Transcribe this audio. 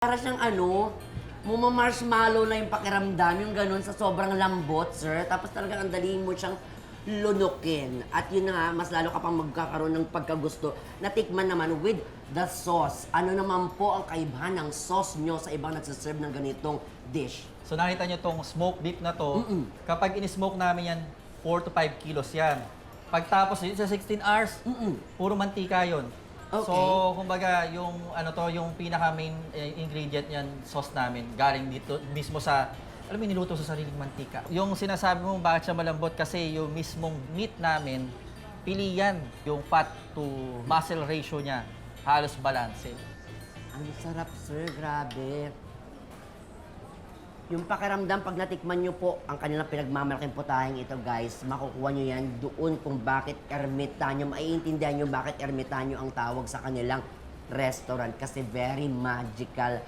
Para siyang ano, marshmallow na yung pakiramdam, yung ganun sa sobrang lambot, sir. Tapos talagang ang dali mo siyang lunukin. At yun na nga, mas lalo ka pang magkakaroon ng pagkagusto. Natikman naman with the sauce. Ano naman po ang kaibahan ng sauce nyo sa ibang nagsiserve ng ganitong dish? So nakita nyo tong smoked beef na to, kapag in-smoke namin yan, 4 to 5 kilos yan. Pagtapos yun sa 16 hours, puro mantika yun. Okay. So, kumbaga, yung ano to, yung pinaka main ingredient niyan, sauce namin, galing dito mismo sa, alam mo, niluto sa sariling mantika. Yung sinasabi mo bakit siya malambot kasi yung mismong meat namin, pili yan, yung fat to muscle ratio niya, halos balance. Ang sarap, sir. Grabe. Yung pakiramdam, pag natikman nyo po ang kanilang pinagmamalaking putahing ito, guys, makukuha nyo yan doon kung bakit ermitanyo, maiintindihan nyo bakit ermitanyo ang tawag sa kanilang restaurant kasi very magical